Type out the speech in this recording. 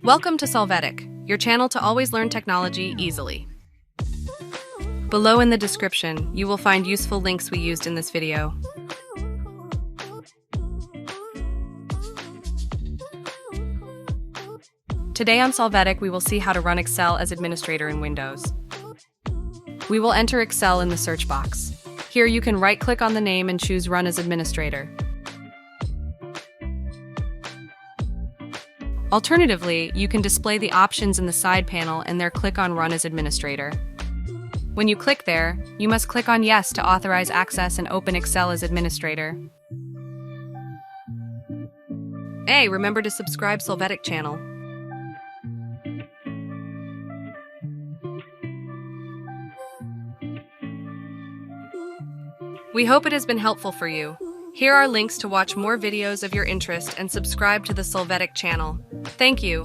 Welcome to Solvetic, your channel to always learn technology easily. Below in the description, you will find useful links we used in this video. Today on Solvetic, we will see how to run Excel as administrator in Windows. We will enter Excel in the search box. Here you can right-click on the name and choose Run as Administrator. Alternatively, you can display the options in the side panel and there click on Run as Administrator. When you click there, you must click on Yes to authorize access and open Excel as Administrator. Hey, remember to subscribe Solvetic channel. We hope it has been helpful for you. Here are links to watch more videos of your interest and subscribe to the Solvetic channel. Thank you.